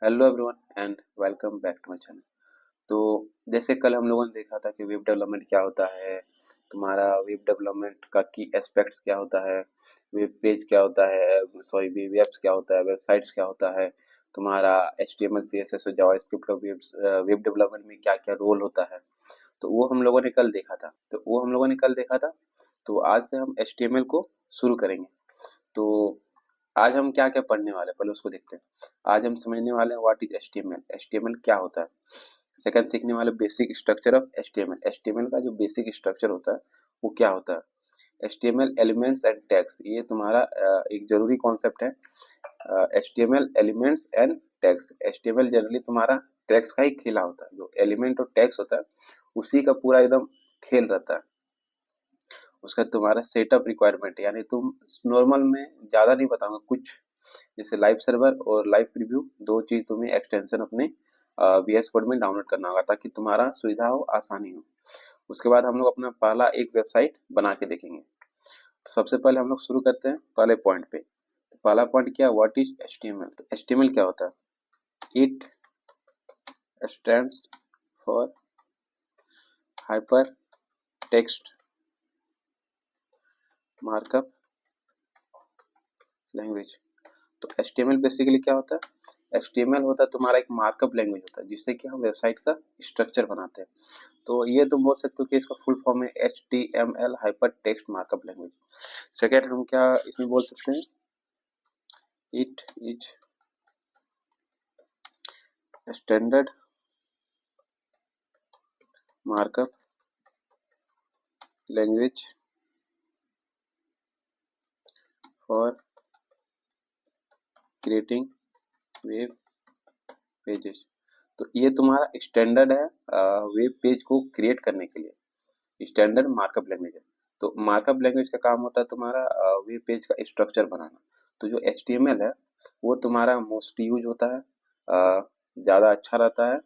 Hello everyone and welcome back to my channel. तो जैसे कल हम लोगों ने देखा था कि वेब डेवलपमेंट क्या होता है, तुम्हारा वेब डेवलपमेंट का की एस्पेक्ट्स क्या होता है, वेब पेज क्या होता है, सॉरी वेब एप्स क्या होता है, वेबसाइट्स क्या होता है, तुम्हारा HTML CSS और जावास्क्रिप्ट का वेब डेवलपमेंट में क्या क्या रोल होता है। तो वो हम लोगों ने कल देखा था। तो आज से हम HTML को शुरू करेंगे। तो आज हम क्या-क्या पढ़ने वाले हैं, पहले उसको देखते हैं। आज हम समझने वाले हैं व्हाट इज HTML, HTML क्या होता है। सेकंड सीखने वाले basic structure of HTML, HTML का जो बेसिक स्ट्रक्चर होता है वो क्या होता है। HTML एलिमेंट्स एंड टैग्स, ये तुम्हारा एक जरूरी कॉन्सेप्ट है। HTML elements and tags, HTML generally तुम्हारा टैग्स का ही खेला होता है। जो एलिमेंट और टैग्स होता है उसी का पूरा एकदम खेल रहता है। उसका तुम्हारा सेटअप रिक्वायरमेंट, यानी तुम नॉर्मल में ज्यादा नहीं बताऊंगा, कुछ जैसे लाइव सर्वर और लाइव प्रीव्यू, दो चीज तुम्हें एक्सटेंशन अपने VS कोड में डाउनलोड करना होगा ताकि तुम्हारा सुविधा हो, आसानी हो। उसके बाद हम लोग अपना पहला एक वेबसाइट बना के देखेंगे। तो सबसे पहले हम लोग शुरू करते हैं पहले पॉइंट पे। तो पहला पॉइंट क्या है, व्हाट इज HTML। तो HTML क्या होता है, it stands for hyper text markup language. तो HTML बेसिकली क्या होता है, HTML होता है तुम्हारा एक मार्कअप लैंग्वेज होता है जिससे कि हम वेबसाइट का स्ट्रक्चर बनाते हैं। तो ये तुम बोल सकते हो कि इसका फुल फॉर्म है HTML hyper text markup language. Second हम क्या इसमें बोल सकते हैं, it is standard markup language for creating web pages. तो ये तुम्हारा स्टैंडर्ड है वेब पेज को क्रिएट करने के लिए, स्टैंडर्ड मार्कअप लैंग्वेज है। तो मार्कअप लैंग्वेज का काम होता है तुम्हारा वेब पेज का स्ट्रक्चर बनाना। तो जो HTML है वो तुम्हारा मोस्ट यूज होता है, ज्यादा अच्छा रहता है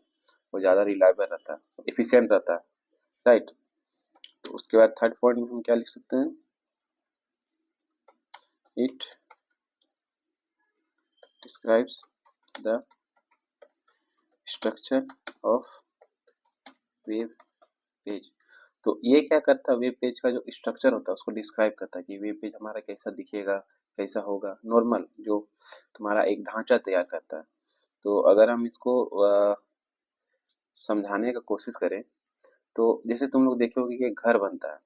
और ज्यादा रिलायबल रहता है, एफिशिएंट रहता है, राइट। तो उसके बाद थर्ड पॉइंट में हम क्या लिख सकते हैं, it describes the structure of web page. तो ये क्या करता है, वेब पेज का जो स्ट्रक्चर होता है उसको डिस्क्राइब करता है कि वेब पेज हमारा कैसा दिखेगा, कैसा होगा, नॉर्मल जो तुम्हारा एक ढांचा तैयार करता है। तो अगर हम इसको समझाने का कोशिश करें, तो जैसे तुम लोग देखे होगे कि एक घर बनता है।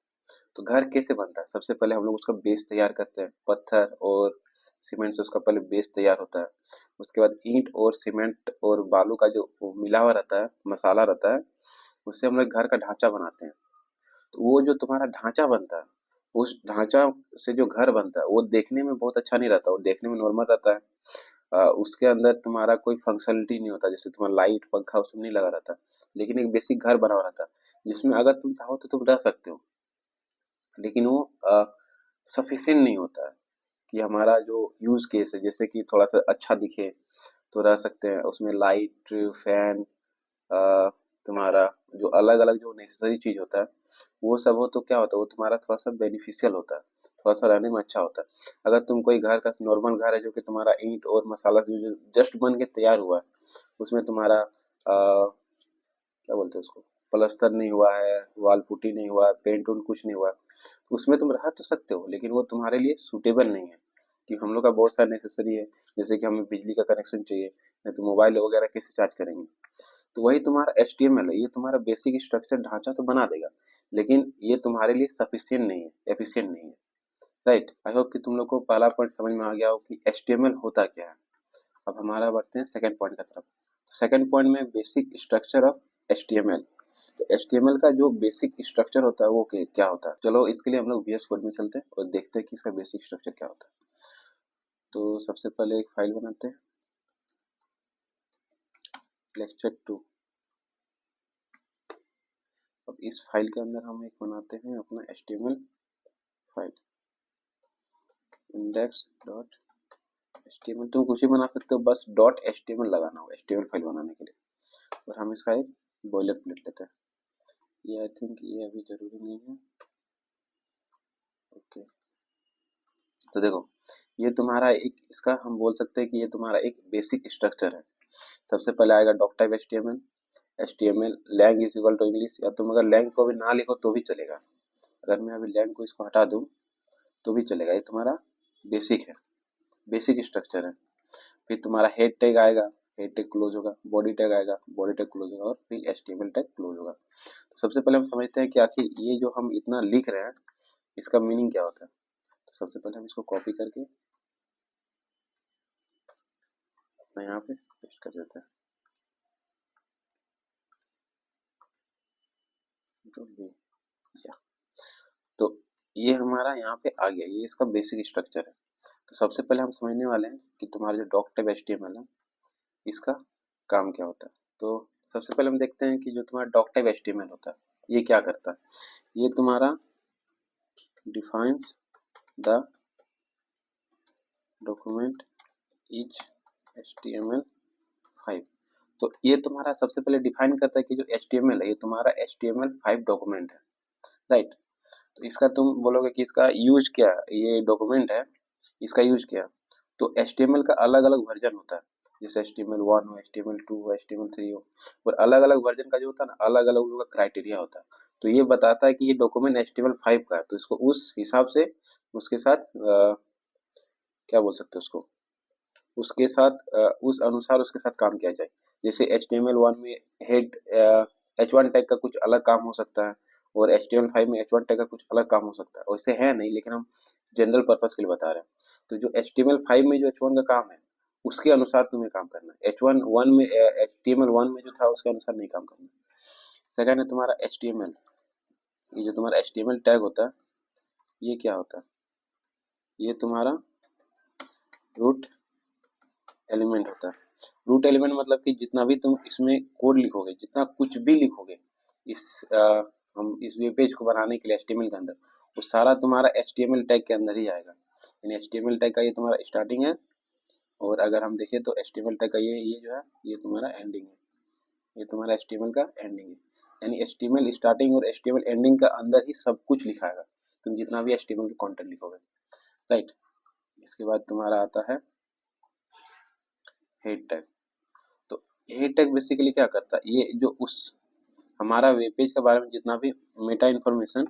तो घर कैसे बनता है, सबसे पहले हम लोग उसका बेस तैयार करते हैं, पत्थर और सीमेंट से उसका पहले बेस तैयार होता है। उसके बाद ईंट और सीमेंट और बालू का जो मिला हुआ रहता है, मसाला रहता है, उससे हम लोग घर का ढांचा बनाते हैं। तो वो जो तुम्हारा ढांचा बनता है, उस ढांचा से जो घर बनता है वो देखने में बहुत अच्छा नहीं रहता, वो देखने में नॉर्मल रहता है। उसके अंदर तुम्हारा कोई फंक्शनलिटी नहीं होता, जैसे तुम्हारा लाइट पंखा उसमें नहीं लगा रहता, लेकिन एक बेसिक घर बना हुआ रहता है जिसमें अगर तुम चाहो तो तुम रह सकते हो। लेकिन वो सफिशिएंट नहीं होता है कि हमारा जो यूज केस है, जैसे कि थोड़ा सा अच्छा दिखे तो रह सकते हैं उसमें, लाइट फैन, तुम्हारा जो अलग अलग जो नेसेसरी चीज होता है वो सब हो तो क्या होता है, वो तुम्हारा थोड़ा सा बेनिफिशियल होता है, थोड़ा सा रहने में अच्छा होता है। अगर तुम कोई घर का नॉर्मल घर है जो कि तुम्हारा ईंट और मसाला से जो जस्ट बन के तैयार हुआ है, उसमें तुम्हारा क्या बोलते हैं उसको, प्लस्तर नहीं हुआ है, वॉल पुट्टी नहीं हुआ है, पेंट उंट कुछ नहीं हुआ है, उसमें तुम रह तो सकते हो लेकिन वो तुम्हारे लिए सूटेबल नहीं है। कि हम लोग का बहुत सारा नेसेसरी है, जैसे कि हमें बिजली का कनेक्शन चाहिए, नहीं तो मोबाइल वगैरह कैसे चार्ज करेंगे। तो वही तुम्हारा HTML है, ये तुम्हारा बेसिक स्ट्रक्चर ढांचा तो बना देगा, लेकिन ये तुम्हारे लिए सफिशिएंट नहीं है, एफिशिएंट नहीं है, राइट। आई होप कि तुम लोग को पहला पॉइंट समझ में आ गया हो कि HTML होता क्या है। अब हमारा बढ़ते हैं सेकंड पॉइंट की तरफ। सेकंड पॉइंट में बेसिक स्ट्रक्चर ऑफ HTML। तो HTML का जो बेसिक स्ट्रक्चर होता है वो क्या होता है, चलो इसके लिए हम लोग VS कोड में चलते हैं और देखते हैं कि इसका बेसिक स्ट्रक्चर क्या होता है। तो सबसे पहले एक फाइल बनाते हैं, lecture2। अब इस फाइल के अंदर हम एक बनाते हैं अपना HTML फाइल, index.html। तुम कुछ भी बना सकते हो, बस .html लगाना होगा HTML फाइल बनाने के लिए। और हम इसका एक बॉयलर प्लेट लेते हैं, ये आई थिंक ये अभी जरूरी नहीं है, ओके। तो देखो, ये तुम्हारा एक, इसका हम बोल सकते हैं कि ये तुम्हारा एक बेसिक स्ट्रक्चर है। सबसे पहले आएगा doctype HTML, HTML lang is equal to English, या तुम अगर लैंग को भी ना लिखो तो भी चलेगा। अगर मैं अभी लैंग को इसको हटा दूं तो भी चलेगा। ये तुम्हारा बेसिक है, बेसिक स्ट्रक्चर है। फिर तुम्हारा हेड टैग आएगा, हेड टैग क्लोज होगा, बॉडी टैग आएगा, बॉडी टैग क्लोज होगा, और फिर HTML टैग क्लोज होगा। तो सबसे पहले हम समझते हैं कि आखिर ये जो हम इतना लिख रहे हैं इसका मीनिंग क्या होता है। तो सबसे पहले हम इसको कॉपी करके अपना यहाँ पे पेस्ट कर देते हैं। तो ये हमारा यहाँ पे आ गया, ये इसका बेसिक स्ट्रक्चर है। तो सबसे पहले हम समझने वाले हैं कि तुम्हारा जो डॉक टाइप HTML है इसका काम क्या होता है। तो सबसे पहले हम देखते हैं कि जो तुम्हारा डॉक टाइप HTML होता है ये क्या करता है। ये तुम्हारा defines the document is HTML5। तो ये तुम्हारा सबसे पहले डिफाइन करता है कि जो HTML है ये तुम्हारा HTML5 डॉक्यूमेंट है, राइट। तो इसका तुम बोलोगे कि इसका यूज क्या है, ये डॉक्यूमेंट है इसका यूज क्या है। तो HTML का अलग अलग वर्जन होता है, जैसे HTML1 हो, HTML2 हो, HTML3 हो, और अलग अलग वर्जन का जो होता है ना अलग अलग उनका क्राइटेरिया होता है। तो ये बताता है कि ये डॉक्यूमेंट HTML5 का है, तो इसको उस हिसाब से उसके साथ क्या बोल सकते हो उसको, उसके साथ उस अनुसार उसके साथ काम किया जाए। जैसे HTML1 में हेड H1 टैग का कुछ अलग काम हो सकता है, और HTML5 में H1 टैग का कुछ अलग काम हो सकता है। वैसे है नहीं, लेकिन हम जनरल पर्पस के लिए बता रहे हैं। तो जो HTML5 में जो H1 का काम है उसके अनुसार तुम्हें काम करना है। H1 में HTML1 में जो था उसके अनुसार नहीं काम करना। सेकंड है तुम्हारा HTML। ये जो तुम्हारा HTML टैग होता है ये क्या होता है, ये तुम्हारा रूट एलिमेंट होता है। रूट एलिमेंट मतलब कि जितना भी तुम इसमें कोड लिखोगे, जितना कुछ भी लिखोगे इस हम इस वेब पेज को बनाने के लिए HTML के अंदर, वो सारा तुम्हारा HTML टैग के अंदर ही आएगा। यानी HTML टैग का ये तुम्हारा स्टार्टिंग है, और अगर हम देखें तो HTML टैग का ये जो है ये तुम्हारा एंडिंग है, ये तुम्हारा HTML का एंडिंग है। यानी HTML स्टार्टिंग और HTML एंडिंग का अंदर ही सब कुछ लिखा है तुम जितना भी HTML का कंटेंट लिखोगे, राइट। इसके बाद तुम्हारा आता है हेड टैग। तो हेड टैग बेसिकली क्या करता है, ये जो उस हमारा वेब पेज के बारे में जितना भी मेटा इन्फॉर्मेशन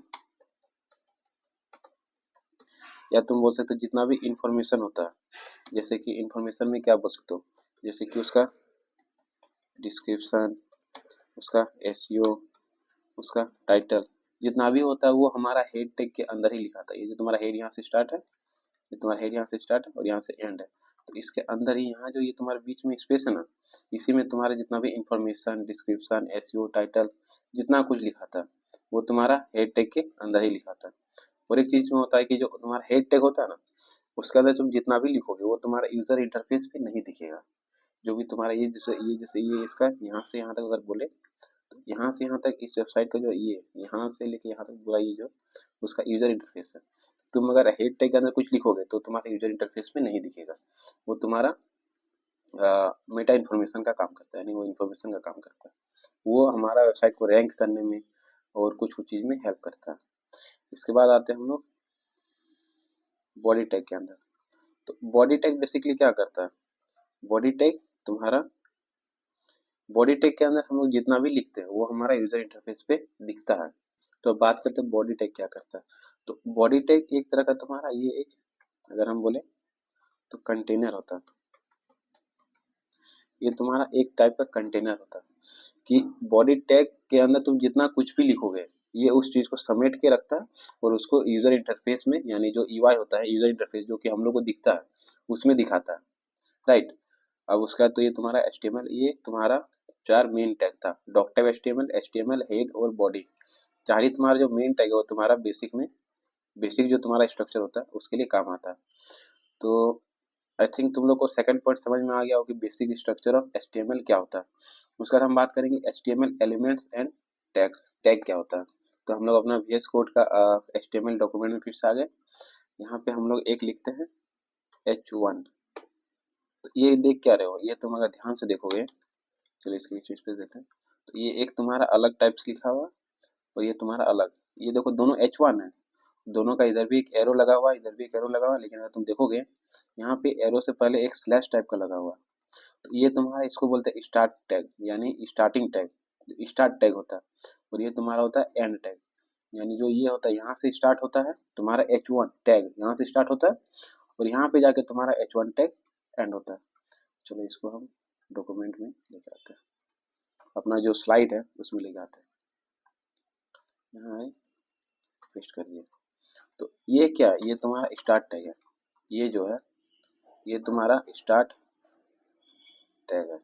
या तुम बोल सकते हो जितना भी इंफॉर्मेशन होता है, जैसे कि इंफॉर्मेशन में क्या बोल सकते हो, जैसे कि उसका डिस्क्रिप्शन, उसका एसईओ, उसका टाइटल, जितना भी होता है वो हमारा हेड टैग के अंदर ही लिखा था। ये जो तुम्हारा हेड यहाँ से स्टार्ट है, ये तुम्हारा हेड यहाँ से स्टार्ट है और यहाँ से एंड है, तो इसके अंदर ही यहाँ जो ये तुम्हारे बीच में स्पेस है ना, इसी में तुम्हारा जितना भी इंफॉर्मेशन, डिस्क्रिप्शन, एसईओ, टाइटल, जितना कुछ लिखा था वो तुम्हारा हेड टैग के अंदर ही लिखा था। और एक चीज में होता है कि जो तुम्हारा हेड टैग होता है ना उसके अंदर तुम जितना भी लिखोगे वो तुम्हारा यूजर इंटरफेस पे नहीं दिखेगा। जो भी तुम्हारा ये इसका यहाँ से यहाँ तक अगर बोले तो यहाँ से यहाँ तक इस वेबसाइट का जो ये यहाँ से लेके यहाँ तक पूरा ये जो उसका यूजर इंटरफेस है, तुम अगर हेड टैग के अंदर कुछ लिखोगे तो तुम्हारे यूजर इंटरफेस में नहीं दिखेगा। वो तुम्हारा मेटा इन्फॉर्मेशन का काम करता है, यानी वो इन्फॉर्मेशन का काम करता है, वो हमारा वेबसाइट को रैंक करने में और कुछ कुछ चीज में हेल्प करता है। इसके बाद आते हैं हम लोग बॉडी टैग के अंदर। तो बॉडी टैग बेसिकली क्या करता है, बॉडी टैग तुम्हारा बॉडी टैग के अंदर हम लोग जितना भी लिखते हैं वो हमारा यूजर इंटरफेस पे दिखता है। तो अब बात करते हैं बॉडी टैग क्या करता है। तो बॉडी टैग एक तरह का तुम्हारा ये एक अगर हम बोले तो कंटेनर होता है। ये तुम्हारा एक टाइप का कंटेनर होता है कि बॉडी टैग के अंदर तुम जितना कुछ भी लिखोगे ये उस चीज को समेट के रखता है और उसको यूजर इंटरफेस में, यानी जो यूआई होता है यूजर इंटरफेस जो कि हम लोग को दिखता है उसमें दिखाता है, राइट। अब उसका तो ये तुम्हारा HTML, ये तुम्हारा चार मेन टैग था, डॉक टाइप HTML, हेड और बॉडी। चार ही तुम्हारा जो मेन टैग है वो तुम्हारा बेसिक में, बेसिक जो तुम्हारा स्ट्रक्चर होता है उसके लिए काम आता है। तो आई थिंक तुम लोग को सेकंड पॉइंट समझ में आ गया हो कि बेसिक स्ट्रक्चर ऑफ HTML क्या होता है। उसके बाद हम बात करेंगे HTML elements and tags, tag क्या होता है। तो हम लोग अपना VS कोड का HTML डॉक्यूमेंट में फिर से आ गए। यहाँ पे हम लोग एक लिखते हैं H1। तो ये देख क्या रहे हो, ये तुम अगर ध्यान से देखोगे, चलो इसके बीच में स्पेस देते हैं, तो ये एक तुम्हारा अलग टाइप से लिखा हुआ और ये तुम्हारा अलग, ये देखो दोनों H1 है, दोनों का इधर भी एक एरो लगा हुआ है, इधर भी एक एरो लगा हुआ है, लेकिन अगर तुम देखोगे यहाँ पे एरो से पहले एक स्लैश टाइप का लगा हुआ है। तो ये तुम्हारा इसको बोलते हैं स्टार्ट टैग यानी स्टार्टिंग टैग, स्टार्ट टैग होता है। और ये तुम्हारा होता है एंड टैग, यानी जो ये होता है यहाँ से स्टार्ट होता है तुम्हारा H1 टैग, यहाँ से स्टार्ट होता है और यहाँ पे जाके तुम्हारा H1 टैग एंड होता है। चलो इसको हम डॉक्यूमेंट में लेके आते हैं, अपना जो स्लाइड है उसमें लेके आते हैं। यहाँ आए, पेस्ट कर दिया। तो ये क्या है, ये तुम्हारा स्टार्ट टैग है, ये जो है ये तुम्हारा स्टार्ट टैग है।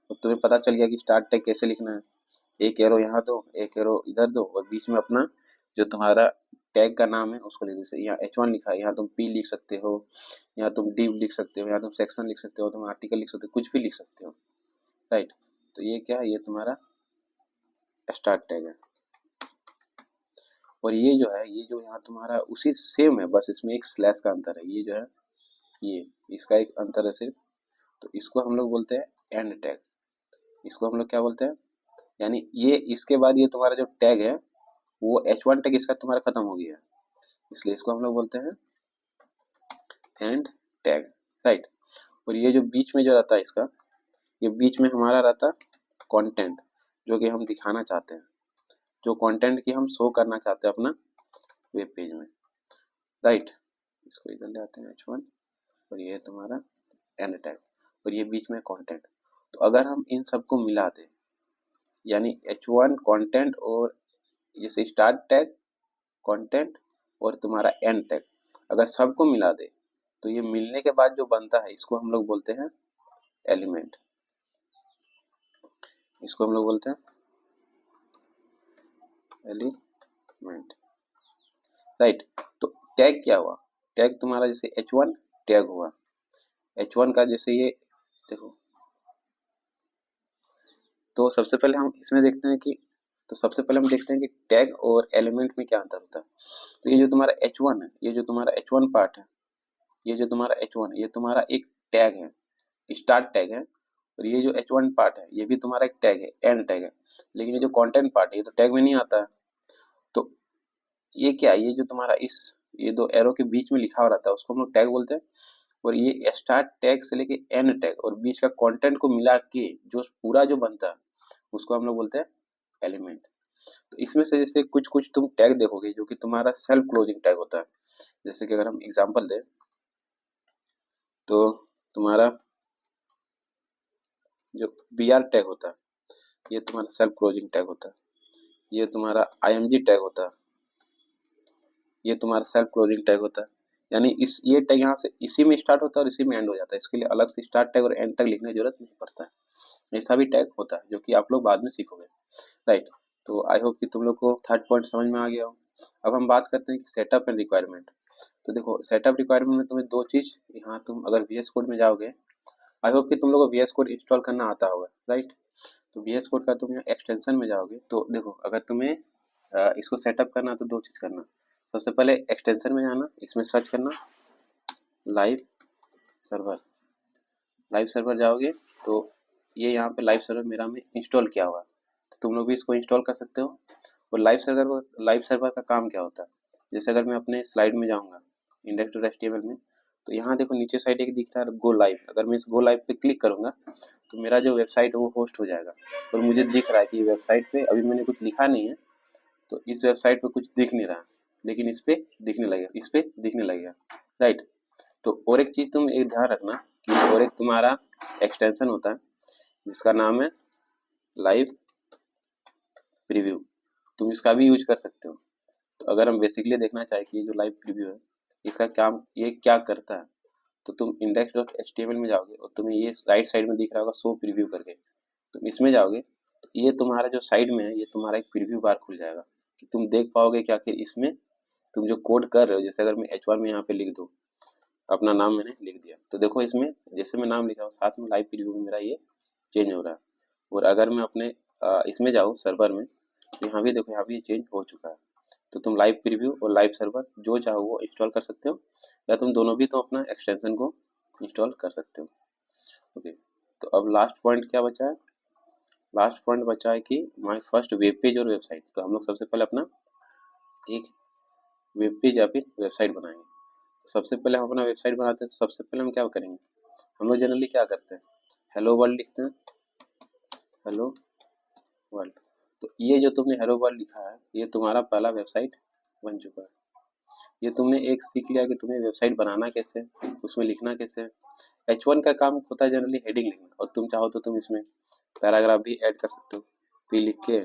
तो तुम्हें पता चल गया कि स्टार्ट टैग कैसे लिखना है। एक एरो यहाँ दो, एक एरो इधर दो और बीच में अपना जो तुम्हारा टैग का नाम है उसको लिख दो। जैसे यहाँ H1 लिखा है, यहाँ तुम P लिख सकते हो, यहाँ तुम div लिख सकते हो, यहाँ तुम सेक्शन लिख सकते हो, तुम आर्टिकल लिख सकते हो, कुछ भी लिख सकते हो, राइट। तो ये क्या है, ये तुम्हारा स्टार्ट टैग है। और ये जो है, ये जो यहाँ तुम्हारा उसी सेम है, बस इसमें एक स्लैश का अंतर है। ये जो है ये इसका एक अंतर है सिर्फ। तो इसको हम लोग बोलते हैं एंड टैग। इसको हम लोग क्या बोलते हैं, यानी ये इसके बाद ये तुम्हारा जो टैग है वो H1 टैग इसका तुम्हारा खत्म हो गया है, इसलिए इसको हम लोग बोलते हैं एंड टैग, राइट। और ये जो बीच में जो रहता है इसका, ये बीच में हमारा रहता है कंटेंट, जो कि हम दिखाना चाहते हैं, जो कंटेंट की हम शो करना चाहते हैं अपना वेब पेज में, राइट। इसको इधर ले आते हैं H1 और ये है तुम्हारा एंड टैग और ये बीच में कंटेंट। तो अगर हम इन सबको मिला दें, यानी H1 कंटेंट और जैसे स्टार्ट टैग, कंटेंट और तुम्हारा एंड टैग, अगर सबको मिला दे तो ये मिलने के बाद जो बनता है इसको हम लोग बोलते हैं एलिमेंट। इसको हम लोग बोलते हैं एलिमेंट, राइट। तो टैग क्या हुआ, टैग तुम्हारा जैसे H1 टैग हुआ, H1 का जैसे ये देखो। तो सबसे पहले हम इसमें देखते हैं कि तो सबसे पहले हम देखते हैं कि टैग और एलिमेंट में क्या अंतर होता है। तो ये जो तुम्हारा H1 है, ये जो तुम्हारा H1 पार्ट है, ये जो तुम्हारा H1 है, ये तुम्हारा एक टैग है, स्टार्ट टैग है। और ये जो H1 पार्ट है ये भी तुम्हारा एक टैग है, एंड टैग है। लेकिन ये जो कंटेंट पार्ट है ये तो टैग में नहीं आता है। तो ये क्या है, ये जो तुम्हारा ये दो एरो के बीच में लिखा हुआ रहता है उसको हम लोग टैग बोलते हैं। और ये स्टार्ट टैग से लेके एंड टैग और बीच का कंटेंट को मिला के जो पूरा जो बनता है उसको हम लोग बोलते हैं एलिमेंट। तो इसमें से जैसे कुछ कुछ तुम टैग देखोगे जो कि तुम्हारा सेल्फ क्लोजिंग टैग होता है। जैसे कि अगर हम एग्जांपल दें तो तुम्हारा जो br टैग होता है ये तुम्हारा सेल्फ क्लोजिंग टैग होता है। ये तुम्हारा img टैग होता है, ये तुम्हारा सेल्फ क्लोजिंग टैग होता है। यानी ये टैग यहाँ से इसी में स्टार्ट होता है और इसी में एंड हो जाता है। इसके लिए अलग से स्टार्ट टैग और एंड टैग लिखने की जरूरत नहीं पड़ता है। ऐसा भी टैग होता है जो कि आप लोग बाद में सीखोगे, राइट। तो आई होप कि तुम लोग को थर्ड पॉइंट समझ में आ गया हो। अब हम बात करते हैं कि सेटअप एंड रिक्वायरमेंट। तो देखो सेटअप रिक्वायरमेंट में तुम्हें दो चीज, यहाँ तुम अगर VS कोड में जाओगे, आई होप कि तुम लोग को VS कोड इंस्टॉल करना आता होगा, राइट। तो VS कोड का तुम यहाँ एक्सटेंशन में जाओगे तो देखो अगर तुम्हें इसको सेटअप करना तो दो चीज करना। सबसे पहले एक्सटेंशन में जाना, इसमें सर्च करना लाइव सर्वर। लाइव सर्वर जाओगे तो ये यहाँ पे लाइव सर्वर मेरा में इंस्टॉल किया हुआ है, तो तुम लोग भी इसको इंस्टॉल कर सकते हो। और लाइव सर्वर का काम क्या होता है, जैसे अगर मैं अपने स्लाइड में जाऊँगा index.html में, तो यहाँ देखो नीचे साइड एक दिख रहा है गो लाइव। अगर मैं इस गो लाइव पे क्लिक करूंगा तो मेरा जो वेबसाइट है वो होस्ट हो जाएगा और मुझे दिख रहा है कि वेबसाइट पे अभी मैंने कुछ लिखा नहीं है, तो इस वेबसाइट पे कुछ दिख नहीं रहा, लेकिन इस पे दिखने लगेगा, इस पे दिखने लगेगा, राइट। तो और एक चीज तुम एक ध्यान रखना कि और एक तुम्हारा एक्सटेंशन होता है जिसका नाम है लाइव प्रीव्यू, तुम इसका भी यूज कर सकते हो। तो अगर हम बेसिकली देखना चाहें कि ये जो लाइव प्रीव्यू है इसका काम ये क्या करता है, तो तुम index.html में जाओगे और तुम्हें ये राइट साइड में दिख रहा होगा शो प्रीव्यू करके, तुम इसमें जाओगे तो ये तुम्हारा जो साइड में है ये तुम्हारा एक प्रीव्यू बार खुल जाएगा कि तुम देख पाओगे कि आखिर इसमें तुम जो कोड कर रहे हो। जैसे अगर मैं H1 में यहाँ पे लिख दूँ, अपना नाम मैंने लिख दिया, तो देखो इसमें जैसे मैं नाम लिखा हूँ साथ में लाइव प्रीव्यू में मेरा ये चेंज हो रहा है। और अगर मैं अपने इसमें जाऊँ सर्वर में तो यहाँ भी देखो, यहाँ भी चेंज हो चुका है। तो तुम लाइव प्रीव्यू और लाइव सर्वर जो चाहो वो इंस्टॉल कर सकते हो, या तुम दोनों भी तो अपना एक्सटेंशन को इंस्टॉल कर सकते हो। ओके, तो अब लास्ट पॉइंट क्या बचा है, लास्ट पॉइंट बचा है कि माय फर्स्ट वेब पेज और वेबसाइट। तो हम लोग सबसे पहले अपना एक वेब पेज या फिर वेबसाइट बनाएंगे। तो सबसे पहले हम अपना वेबसाइट बनाते हैं, तो सबसे पहले हम क्या करेंगे, हम लोग जनरली क्या करते हैं, हेलो वर्ल्ड लिखते हैं, हेलो वर्ल्ड। तो ये जो तुमने हेलो वर्ल्ड लिखा है, ये तुम्हारा पहला वेबसाइट बन चुका है। ये तुमने एक सीख लिया कि तुम्हें वेबसाइट बनाना कैसे है, उसमें लिखना कैसे है। H1 का काम होता है जनरली हेडिंग लिखना, और तुम चाहो तो तुम इसमें पैराग्राफ भी ऐड कर सकते हो। पी लिख के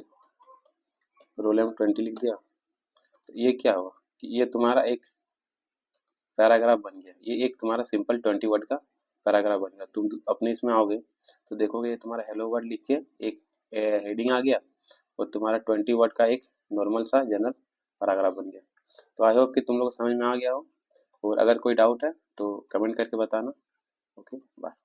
रोल नंबर 20 लिख दिया, तो ये क्या हुआ कि ये तुम्हारा एक पैराग्राफ बन गया। ये एक तुम्हारा सिंपल 20 वर्ड का पैराग्राफ बन गया। तुम अपने इसमें आओगे तो देखोगे ये तुम्हारा हेलो वर्ड लिख के एक हेडिंग आ गया, और तुम्हारा 20 वर्ड का एक नॉर्मल सा जनरल पैराग्राफ बन गया। तो आई होप कि तुम लोग को समझ में आ गया हो, और अगर कोई डाउट है तो कमेंट करके बताना। Okay, bye.